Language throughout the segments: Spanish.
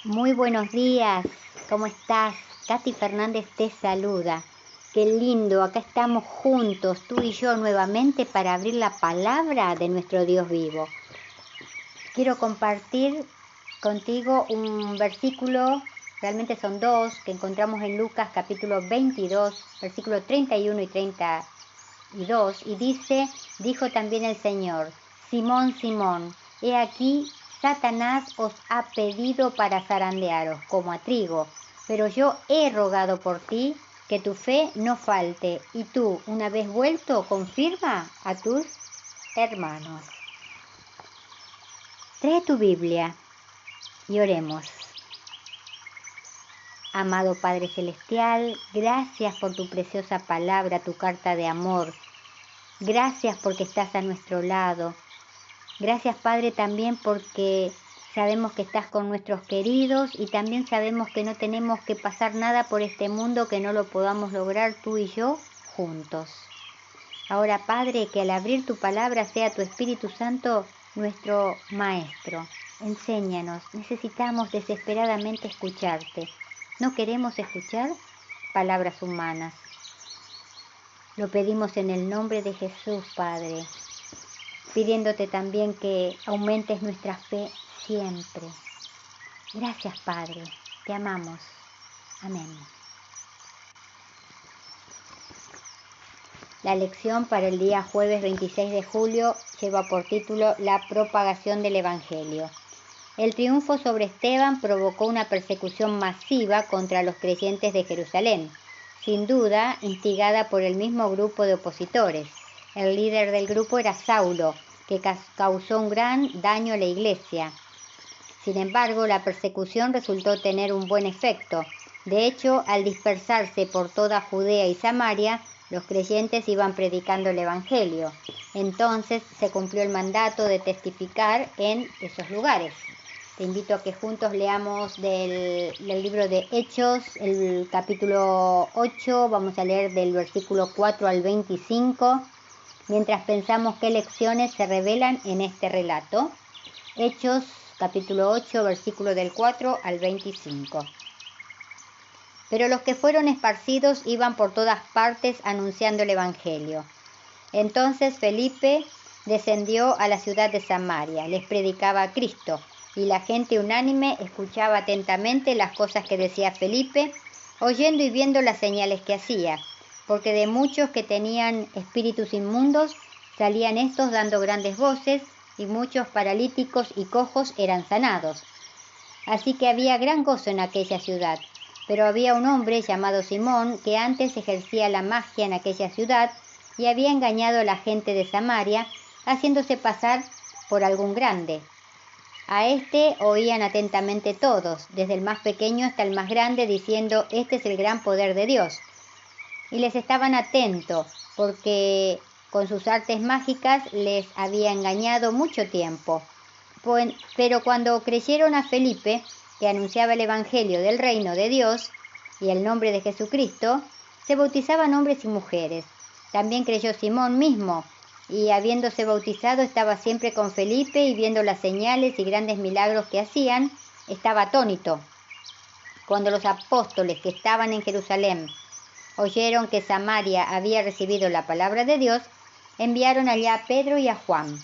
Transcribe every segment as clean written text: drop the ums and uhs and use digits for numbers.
Muy buenos días, ¿cómo estás? Katy Fernández te saluda. Qué lindo, acá estamos juntos, tú y yo nuevamente para abrir la palabra de nuestro Dios vivo. Quiero compartir contigo un versículo, realmente son dos, que encontramos en Lucas capítulo 22, versículo 31 y 32, y dice, dijo también el Señor, Simón, Simón, he aquí, Satanás os ha pedido para zarandearos como a trigo, pero yo he rogado por ti que tu fe no falte, y tú, una vez vuelto, confirma a tus hermanos. Trae tu Biblia y oremos. Amado Padre Celestial, gracias por tu preciosa palabra, tu carta de amor. Gracias porque estás a nuestro lado. Gracias, Padre, también porque sabemos que estás con nuestros queridos y también sabemos que no tenemos que pasar nada por este mundo que no lo podamos lograr tú y yo juntos. Ahora, Padre, que al abrir tu palabra sea tu Espíritu Santo nuestro Maestro. Enséñanos, necesitamos desesperadamente escucharte. No queremos escuchar palabras humanas. Lo pedimos en el nombre de Jesús, Padre, pidiéndote también que aumentes nuestra fe siempre. Gracias, Padre, te amamos. Amén. La lección para el día jueves 26 de julio lleva por título La propagación del Evangelio. El triunfo sobre Esteban provocó una persecución masiva contra los creyentes de Jerusalén, sin duda instigada por el mismo grupo de opositores. El líder del grupo era Saulo, que causó un gran daño a la iglesia. Sin embargo, la persecución resultó tener un buen efecto. De hecho, al dispersarse por toda Judea y Samaria, los creyentes iban predicando el Evangelio. Entonces se cumplió el mandato de testificar en esos lugares. Te invito a que juntos leamos del libro de Hechos, el capítulo 8, vamos a leer del versículo 4 al 25, mientras pensamos qué lecciones se revelan en este relato. Hechos, capítulo 8, versículo del 4 al 25. Pero los que fueron esparcidos iban por todas partes anunciando el Evangelio. Entonces Felipe descendió a la ciudad de Samaria, les predicaba a Cristo, y la gente unánime escuchaba atentamente las cosas que decía Felipe, oyendo y viendo las señales que hacía, porque de muchos que tenían espíritus inmundos salían estos dando grandes voces, y muchos paralíticos y cojos eran sanados. Así que había gran gozo en aquella ciudad. Pero había un hombre llamado Simón que antes ejercía la magia en aquella ciudad y había engañado a la gente de Samaria, haciéndose pasar por algún grande. A este oían atentamente todos, desde el más pequeño hasta el más grande, diciendo, este es el gran poder de Dios. Y les estaban atentos, porque con sus artes mágicas les había engañado mucho tiempo. Pero cuando creyeron a Felipe, que anunciaba el Evangelio del reino de Dios y el nombre de Jesucristo, se bautizaban hombres y mujeres. También creyó Simón mismo, y habiéndose bautizado estaba siempre con Felipe y viendo las señales y grandes milagros que hacían, estaba atónito. Cuando los apóstoles que estaban en Jerusalén oyeron que Samaria había recibido la palabra de Dios, enviaron allá a Pedro y a Juan,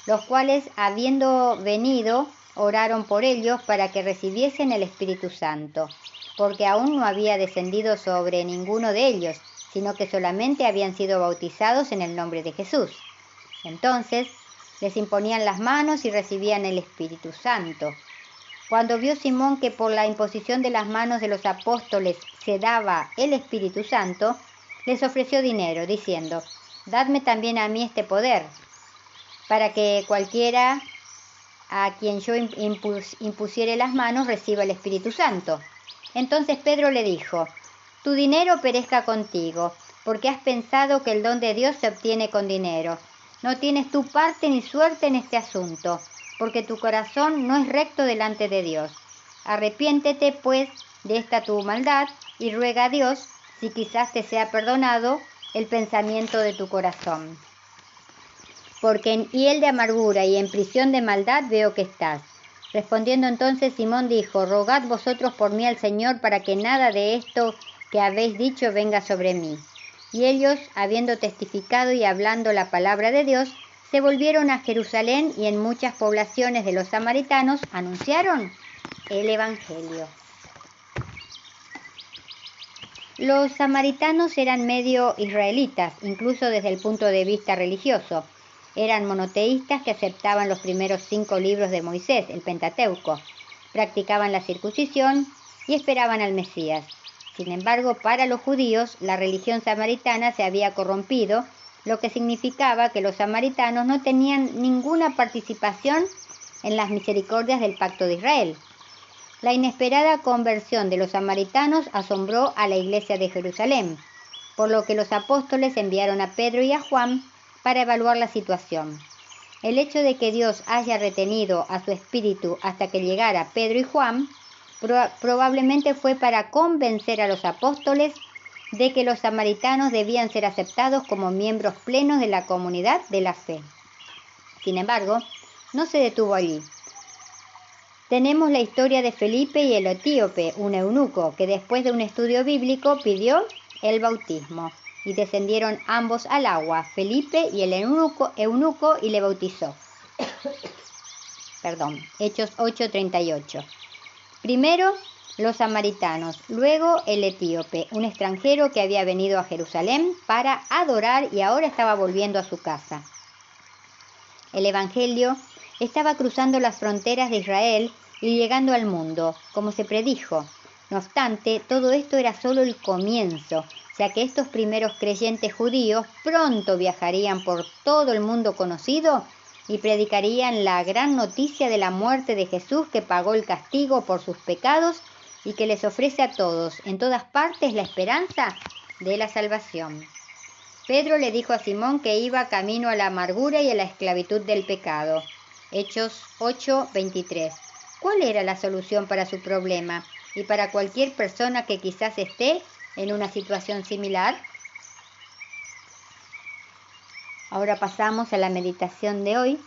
los cuales, habiendo venido, oraron por ellos para que recibiesen el Espíritu Santo, porque aún no había descendido sobre ninguno de ellos, sino que solamente habían sido bautizados en el nombre de Jesús. Entonces les imponían las manos y recibían el Espíritu Santo. Cuando vio Simón que por la imposición de las manos de los apóstoles se daba el Espíritu Santo, les ofreció dinero, diciendo, «Dadme también a mí este poder, para que cualquiera a quien yo impusiere las manos reciba el Espíritu Santo». Entonces Pedro le dijo, «Tu dinero perezca contigo, porque has pensado que el don de Dios se obtiene con dinero. No tienes tu parte ni suerte en este asunto, porque tu corazón no es recto delante de Dios. Arrepiéntete, pues, de esta tu maldad, y ruega a Dios, si quizás te sea perdonado el pensamiento de tu corazón. Porque en hiel de amargura y en prisión de maldad veo que estás. Respondiendo entonces Simón dijo: rogad vosotros por mí al Señor para que nada de esto que habéis dicho venga sobre mí. Y ellos, habiendo testificado y hablando la palabra de Dios, se volvieron a Jerusalén y en muchas poblaciones de los samaritanos anunciaron el Evangelio. Los samaritanos eran medio israelitas, incluso desde el punto de vista religioso. Eran monoteístas que aceptaban los primeros 5 libros de Moisés, el Pentateuco, practicaban la circuncisión y esperaban al Mesías. Sin embargo, para los judíos, la religión samaritana se había corrompido, lo que significaba que los samaritanos no tenían ninguna participación en las misericordias del pacto de Israel. La inesperada conversión de los samaritanos asombró a la iglesia de Jerusalén, por lo que los apóstoles enviaron a Pedro y a Juan para evaluar la situación. El hecho de que Dios haya retenido a su espíritu hasta que llegara Pedro y Juan probablemente fue para convencer a los apóstoles de que los samaritanos debían ser aceptados como miembros plenos de la comunidad de la fe. Sin embargo, no se detuvo allí. Tenemos la historia de Felipe y el etíope, un eunuco, que después de un estudio bíblico pidió el bautismo, y descendieron ambos al agua, Felipe y el eunuco, y le bautizó. Hechos 8:38. Primero los samaritanos, luego el etíope, un extranjero que había venido a Jerusalén para adorar y ahora estaba volviendo a su casa. El Evangelio estaba cruzando las fronteras de Israel y llegando al mundo, como se predijo. No obstante, todo esto era solo el comienzo, ya que estos primeros creyentes judíos pronto viajarían por todo el mundo conocido y predicarían la gran noticia de la muerte de Jesús, que pagó el castigo por sus pecados y que les ofrece a todos, en todas partes, la esperanza de la salvación. Pedro le dijo a Simón que iba camino a la amargura y a la esclavitud del pecado. Hechos 8:23. ¿Cuál era la solución para su problema y para cualquier persona que quizás esté en una situación similar? Ahora pasamos a la meditación de hoy,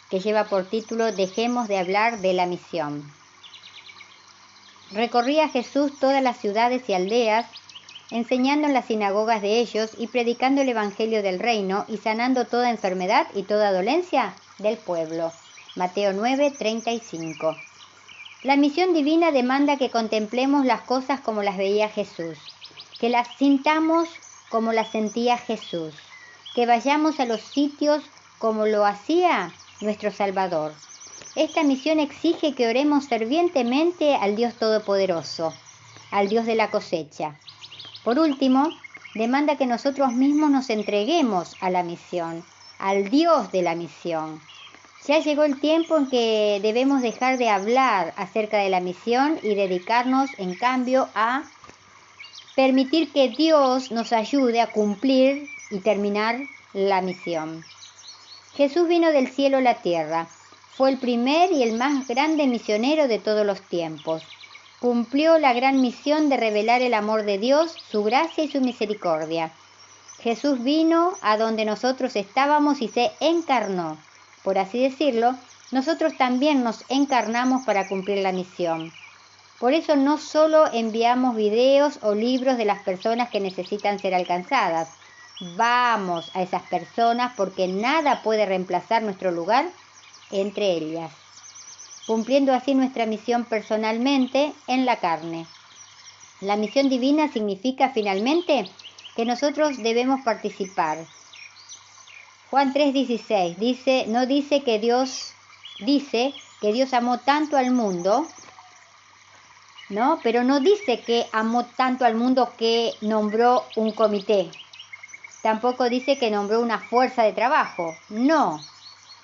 que lleva por título Dejemos de hablar de la misión. Recorría Jesús todas las ciudades y aldeas, enseñando en las sinagogas de ellos y predicando el evangelio del reino y sanando toda enfermedad y toda dolencia del pueblo. Mateo 9:35. La misión divina demanda que contemplemos las cosas como las veía Jesús, que las sintamos como las sentía Jesús, que vayamos a los sitios como lo hacía nuestro Salvador. Esta misión exige que oremos fervientemente al Dios Todopoderoso, al Dios de la cosecha. Por último, demanda que nosotros mismos nos entreguemos a la misión, al Dios de la misión. Ya llegó el tiempo en que debemos dejar de hablar acerca de la misión y dedicarnos, en cambio, a permitir que Dios nos ayude a cumplir y terminar la misión. Jesús vino del cielo a la tierra. Fue el primer y el más grande misionero de todos los tiempos. Cumplió la gran misión de revelar el amor de Dios, su gracia y su misericordia. Jesús vino a donde nosotros estábamos y se encarnó. Por así decirlo, nosotros también nos encarnamos para cumplir la misión. Por eso no solo enviamos videos o libros de las personas que necesitan ser alcanzadas. Vamos a esas personas porque nada puede reemplazar nuestro lugar entre ellas, cumpliendo así nuestra misión personalmente en la carne. La misión divina significa finalmente que nosotros debemos participar. Juan 3:16 dice que Dios amó tanto al mundo, ¿no? Pero no dice que amó tanto al mundo que nombró un comité. Tampoco dice que nombró una fuerza de trabajo. No.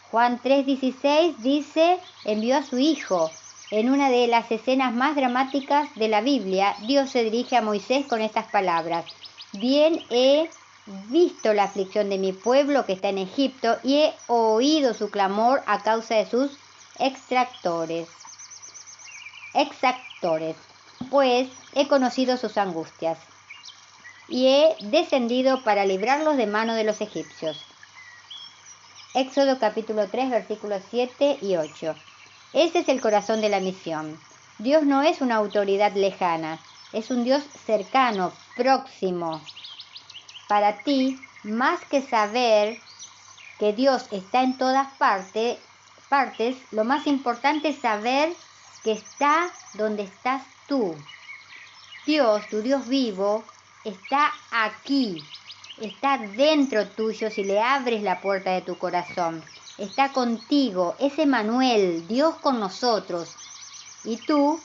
Juan 3:16 dice, envió a su Hijo. En una de las escenas más dramáticas de la Biblia, Dios se dirige a Moisés con estas palabras: bien he visto la aflicción de mi pueblo que está en Egipto y he oído su clamor a causa de sus exactores, pues he conocido sus angustias y he descendido para librarlos de mano de los egipcios. Éxodo capítulo 3, versículos 7 y 8. Ese es el corazón de la misión. Dios no es una autoridad lejana, es un Dios cercano, próximo. Para ti, más que saber que Dios está en todas partes, lo más importante es saber que está donde estás tú. Dios, tu Dios vivo, está aquí, está dentro tuyo si le abres la puerta de tu corazón. Está contigo, es Emmanuel, Dios con nosotros. Y tú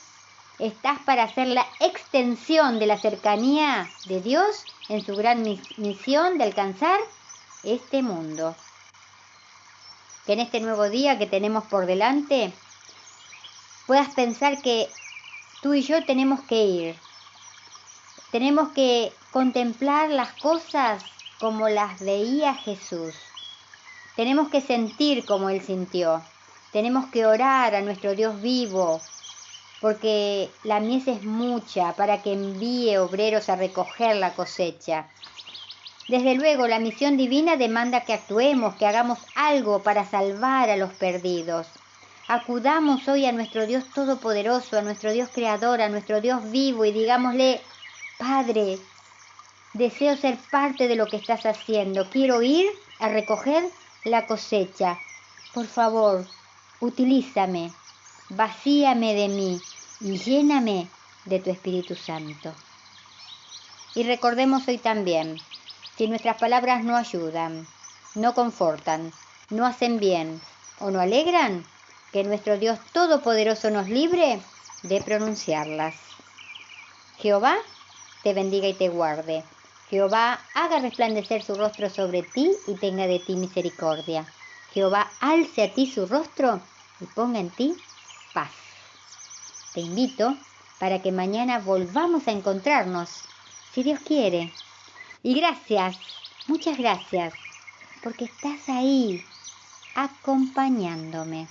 estás para hacer la extensión de la cercanía de Dios en su gran misión de alcanzar este mundo. Que en este nuevo día que tenemos por delante puedas pensar que tú y yo tenemos que ir. Tenemos que contemplar las cosas como las veía Jesús. Tenemos que sentir como Él sintió. Tenemos que orar a nuestro Dios vivo, porque la mies es mucha para que envíe obreros a recoger la cosecha. Desde luego, la misión divina demanda que actuemos, que hagamos algo para salvar a los perdidos. Acudamos hoy a nuestro Dios Todopoderoso, a nuestro Dios Creador, a nuestro Dios vivo y digámosle: Padre, deseo ser parte de lo que estás haciendo. Quiero ir a recoger la cosecha. Por favor, utilízame, vacíame de mí y lléname de tu Espíritu Santo. Y recordemos hoy también, si nuestras palabras no ayudan, no confortan, no hacen bien o no alegran, que nuestro Dios Todopoderoso nos libre de pronunciarlas. Jehová te bendiga y te guarde. Jehová haga resplandecer su rostro sobre ti y tenga de ti misericordia. Jehová alce a ti su rostro y ponga en ti paz. Te invito para que mañana volvamos a encontrarnos, si Dios quiere. Y gracias, muchas gracias, porque estás ahí, acompañándome.